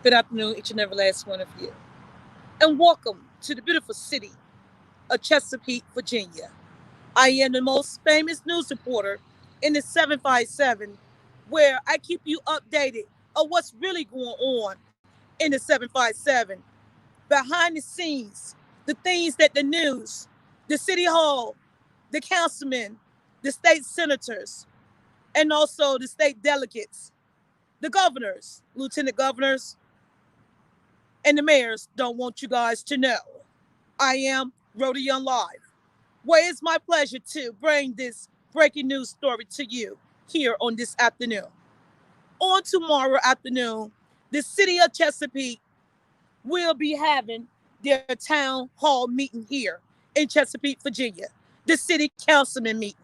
Good afternoon, each and every last one of you. And welcome to the beautiful city of Chesapeake, Virginia. I am the most famous news reporter in the 757, where I keep you updated of what's really going on in the 757, behind the scenes, the things that the news, the city hall, the councilmen, the state senators, and also the state delegates, the governors, lieutenant governors, and the mayors don't want you guys to know. I am Rhody Young Live, where it's my pleasure to bring this breaking news story to you here on this afternoon. On tomorrow afternoon, the city of Chesapeake will be having their town hall meeting here in Chesapeake, Virginia, the city councilman meeting,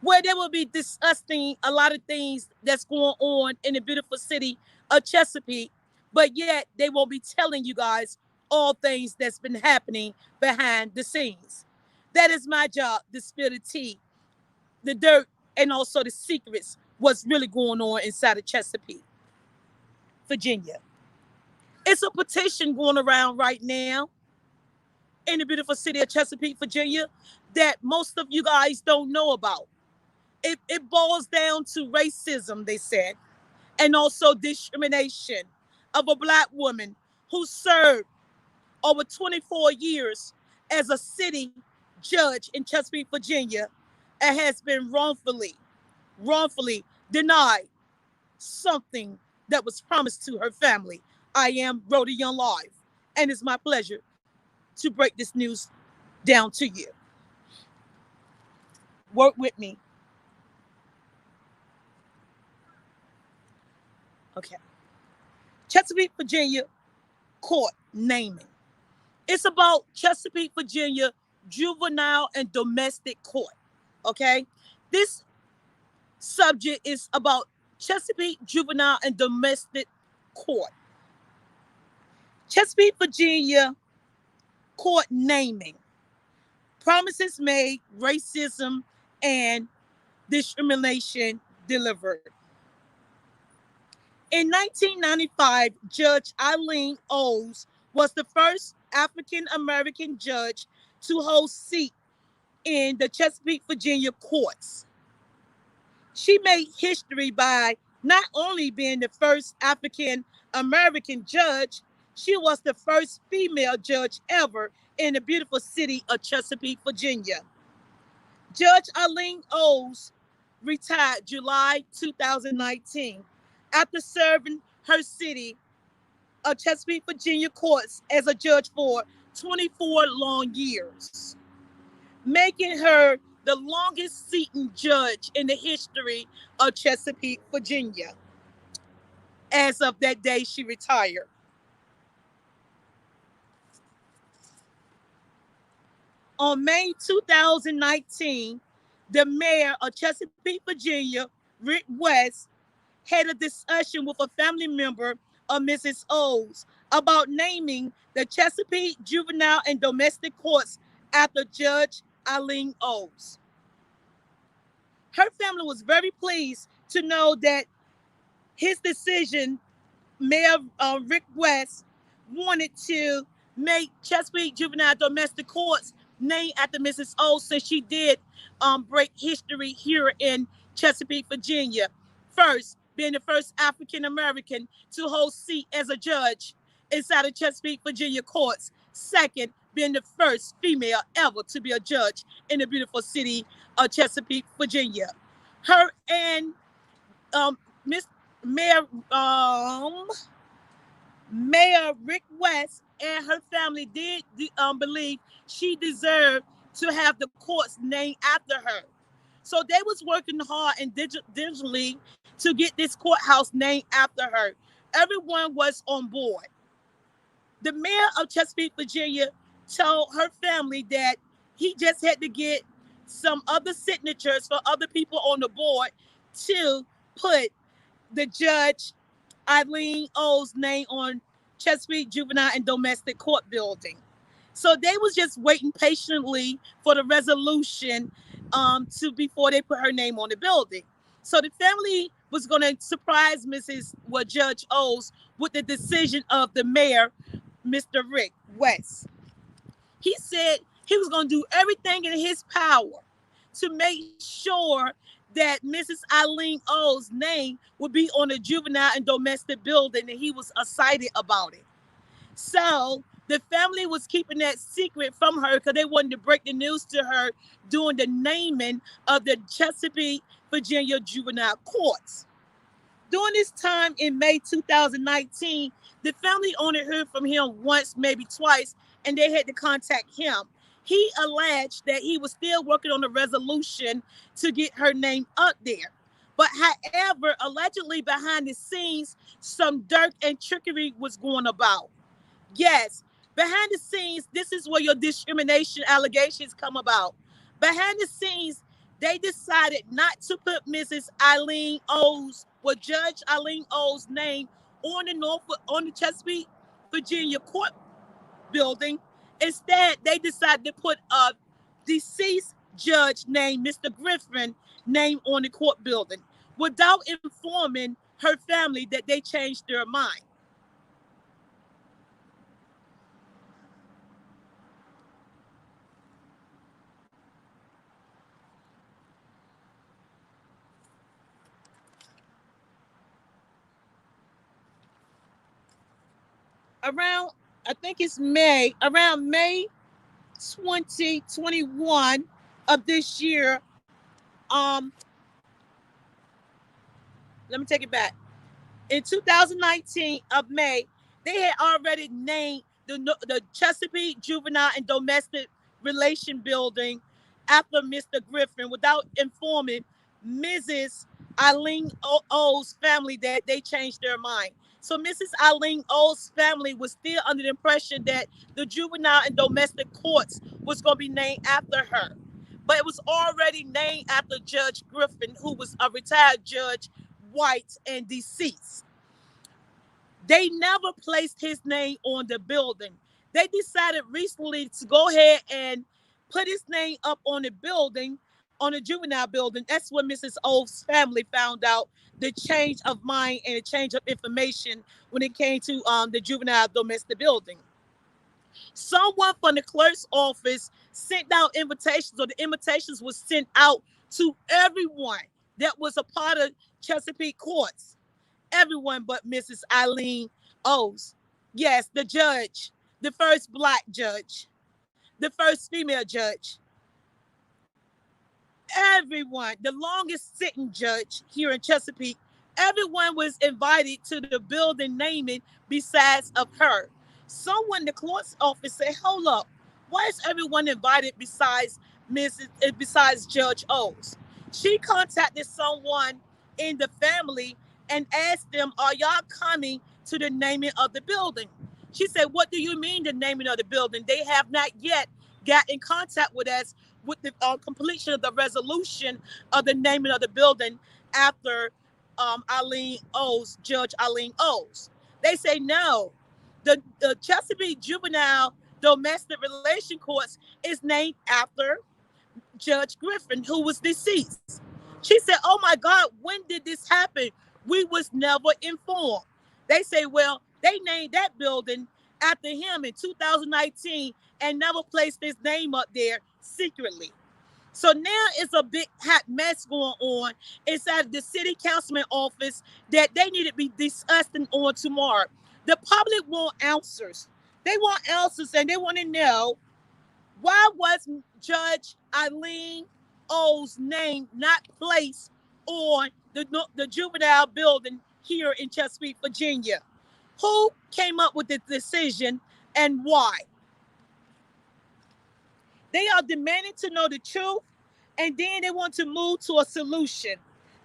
where they will be discussing a lot of things that's going on in the beautiful city of Chesapeake, but yet they won't be telling you guys all things that's been happening behind the scenes. That is my job, to spill the tea, the dirt, and also the secrets, what's really going on inside of Chesapeake, Virginia. It's a petition going around right now in the beautiful city of Chesapeake, Virginia, that most of you guys don't know about. It boils down to racism, they said, and also discrimination of a black woman who served over 24 years as a city judge in Chesapeake, Virginia, and has been wrongfully denied something that was promised to her family. I am Rhody Young Live, and it's my pleasure to break this news down to you. Work with me. Okay. Chesapeake, Virginia court naming. It's about Chesapeake, Virginia juvenile and domestic court. Okay. This subject is about Chesapeake juvenile and domestic court. Chesapeake, Virginia court naming. Promises made, racism and discrimination delivered. In 1995, Judge Eileen Owes was the first African American judge to hold seat in the Chesapeake, Virginia courts. She made history by not only being the first African American judge, she was the first female judge ever in the beautiful city of Chesapeake, Virginia. Judge Eileen Owes retired July 2019 after serving her city of Chesapeake, Virginia courts as a judge for 24 long years, making her the longest sitting judge in the history of Chesapeake, Virginia. As of that day, she retired. On May 2019, the mayor of Chesapeake, Virginia, Rick West, had a discussion with a family member of Mrs. Owes about naming the Chesapeake Juvenile and Domestic Courts after Judge Eileen Owes. Her family was very pleased to know that his decision, Mayor Rick West, wanted to make Chesapeake Juvenile Domestic Courts named after Mrs. O, since she did break history here in Chesapeake, Virginia. First, being the first African American to hold seat as a judge inside of Chesapeake, Virginia courts. Second, being the first female ever to be a judge in the beautiful city of Chesapeake, Virginia. Her and Miss Mayor Mayor Rick West and her family did believe she deserved to have the courts named after her. So they was working hard and digitally to get this courthouse named after her. Everyone was on board. The mayor of Chesapeake, Virginia, told her family that he just had to get some other signatures for other people on the board to put the judge Eileen O's name on Chesapeake Juvenile and Domestic Court building. So they was just waiting patiently for the resolution to before they put her name on the building. So the family was going to surprise Judge O's with the decision of the mayor, Mr. Rick West. He said he was going to do everything in his power to make sure that Mrs. Eileen O's name would be on the juvenile and domestic building, and he was excited about it. So the family was keeping that secret from her because they wanted to break the news to her during the naming of the Chesapeake, Virginia juvenile courts. During this time in May 2019, the family only heard from him once, maybe twice, and they had to contact him. He alleged that he was still working on a resolution to get her name up there. But however, allegedly behind the scenes, some dirt and trickery was going about. Yes, behind the scenes, this is where your discrimination allegations come about. Behind the scenes, they decided not to put Judge Eileen O's name on the Chesapeake, Virginia court building. Instead, they decided to put a deceased judge named Mr. Griffin name on the court building without informing her family that they changed their mind. Around, I think it's around May 2021 of this year, um, let me take it back. In 2019 of May, they had already named the Chesapeake Juvenile and Domestic Relation Building after Mr. Griffin without informing Mrs. Eileen O's family that they changed their mind. So Mrs. Eileen O's family was still under the impression that the juvenile and domestic courts was going to be named after her. But it was already named after Judge Griffin, who was a retired judge, white and deceased. They never placed his name on the building. They decided recently to go ahead and put his name up on the building, on the juvenile building. That's when Mrs. O's family found out the change of mind and the change of information when it came to the juvenile domestic building. Someone from the clerk's office sent out invitations, or the invitations was sent out to everyone that was a part of Chesapeake courts. Everyone but Mrs. Eileen O's. Yes, the judge, the first black judge, the first female judge, everyone, the longest sitting judge here in Chesapeake, everyone was invited to the building naming besides of her. Someone in the clerk's office said, hold up, why is everyone invited besides Judge O's? She contacted someone in the family and asked them, are y'all coming to the naming of the building? She said, what do you mean the naming of the building? They have not yet got in contact with us with the completion of the resolution of the naming of the building after Judge Eileen O's. They say no. The Chesapeake Juvenile Domestic Relation Courts is named after Judge Griffin, who was deceased. She said, oh my God, when did this happen? We was never informed. They say, well, they named that building after him in 2019 and never placed his name up there secretly. So now it's a big hot mess going on inside the city councilman office that they need to be discussing on tomorrow. The public want answers. They want answers, and they want to know, why was Judge Eileen O's name not placed on the juvenile building here in Chesapeake, Virginia? Who came up with the decision and why? They are demanding to know the truth, and then they want to move to a solution.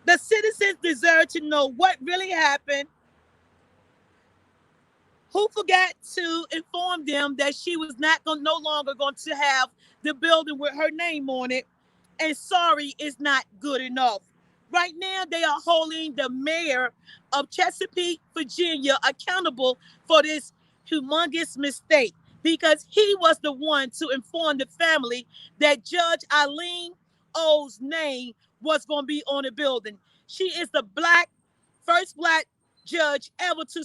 The citizens deserve to know what really happened, who forgot to inform them that she was no longer going to have the building with her name on it, and sorry is not good enough. Right now, they are holding the mayor of Chesapeake, Virginia, accountable for this humongous mistake, because he was the one to inform the family that Judge Eileen O's name what's going to be on the building. She is the first black judge ever to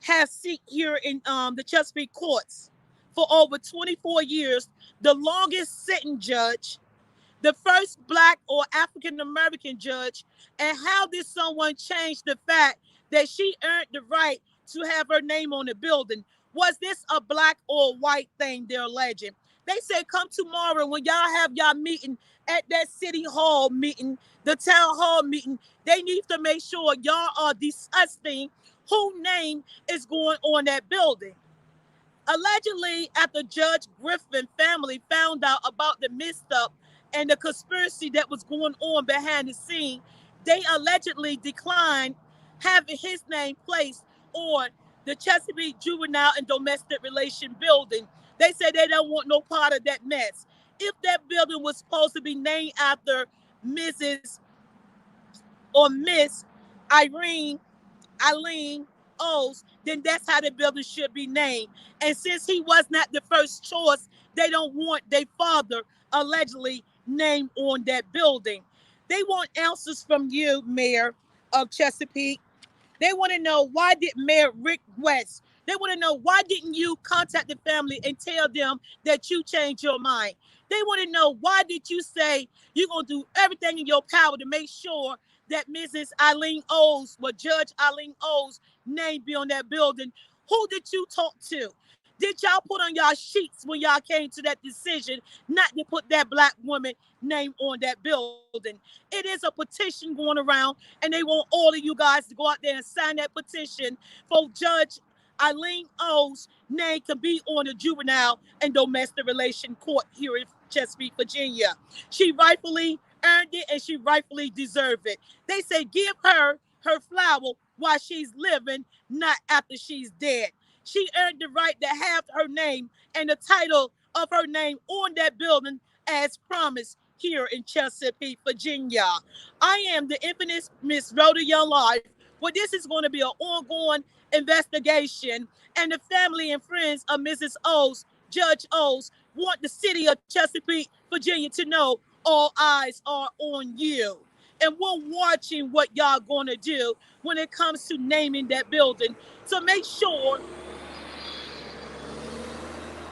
have seat here in the Chesapeake courts for over 24 years, the longest sitting judge, the first black or African American judge, and how did someone change the fact that she earned the right to have her name on the building? Was this a black or white thing they're alleging? They said come tomorrow when y'all have y'all meeting at that city hall meeting, the town hall meeting. They need to make sure y'all are discussing whose name is going on that building. Allegedly, after Judge Griffin family found out about the misstep and the conspiracy that was going on behind the scene, they allegedly declined having his name placed on the Chesapeake Juvenile and Domestic Relation building. They said they don't want no part of that mess. If that building was supposed to be named after Mrs. or Miss Irene Eileen O's, then that's how the building should be named. And since he was not the first choice, they don't want their father allegedly named on that building. They want answers from you, Mayor of Chesapeake. They want to know, why did Mayor Rick West, they want to know, why didn't you contact the family and tell them that you changed your mind? They want to know, why did you say you're going to do everything in your power to make sure that Mrs. Eileen O's, or Judge Eileen O's name be on that building? Who did you talk to? Did y'all put on y'all sheets when y'all came to that decision not to put that black woman name on that building? It is a petition going around, and they want all of you guys to go out there and sign that petition for Judge Eileen O's name to be on the Juvenile and Domestic Relation Court here in Chesapeake, Virginia. She rightfully earned it, and she rightfully deserved it. They say give her her flower while she's living, not after she's dead. She earned the right to have her name and the title of her name on that building as promised here in Chesapeake, Virginia. I am the infamous Miss Rhoda Young Life. Well, this is going to be an ongoing investigation, and the family and friends of Mrs. O's, Judge O's, want the city of Chesapeake, Virginia to know all eyes are on you. And we're watching what y'all going to do when it comes to naming that building. So make sure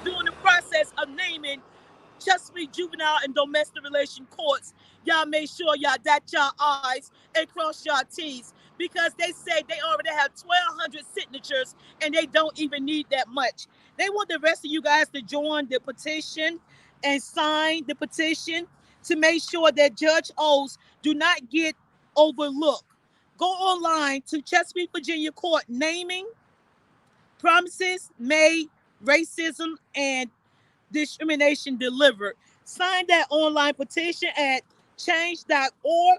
during the process of naming Chesapeake Juvenile and Domestic Relation Courts, y'all make sure y'all dot y'all I's and cross y'all T's, because they say they already have 1,200 signatures and they don't even need that much. They want the rest of you guys to join the petition and sign the petition to make sure that Judge O's do not get overlooked. Go online to Chesapeake, Virginia Court naming promises made, racism, and discrimination delivered. Sign that online petition at change.org.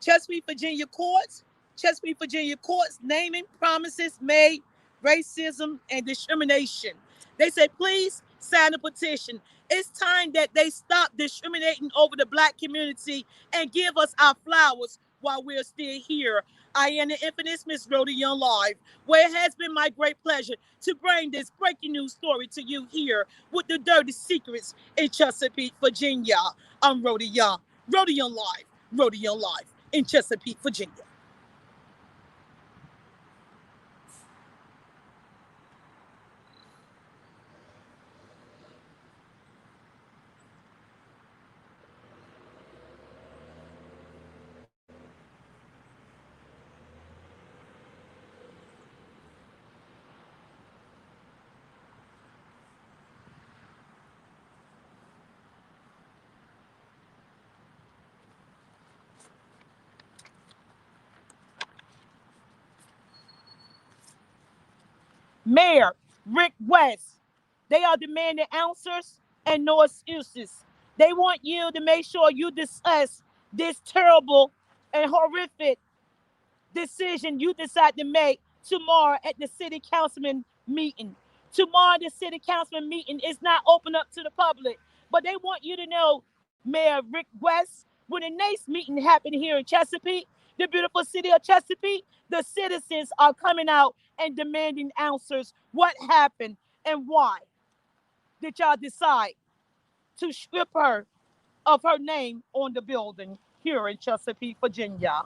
Chesapeake, Virginia Courts. Chesapeake, Virginia Courts naming promises made, racism, and discrimination. They say, please sign the petition. It's time that they stop discriminating over the black community and give us our flowers while we're still here. I am the infamous Miss Rhoda Young Live, where it has been my great pleasure to bring this breaking news story to you here with the dirty secrets in Chesapeake, Virginia. I'm Rhoda Young, Rhoda Young Live, Rhoda Young Live in Chesapeake, Virginia. Mayor Rick West, they are demanding answers and no excuses. They want you to make sure you discuss this terrible and horrific decision you decide to make tomorrow at the city councilman meeting. Tomorrow, the city councilman meeting is not open up to the public, but they want you to know, Mayor Rick West, when the next meeting happened here in Chesapeake, the beautiful city of Chesapeake, the citizens are coming out and demanding answers. What happened and why did y'all decide to strip her of her name on the building here in Chesapeake, Virginia.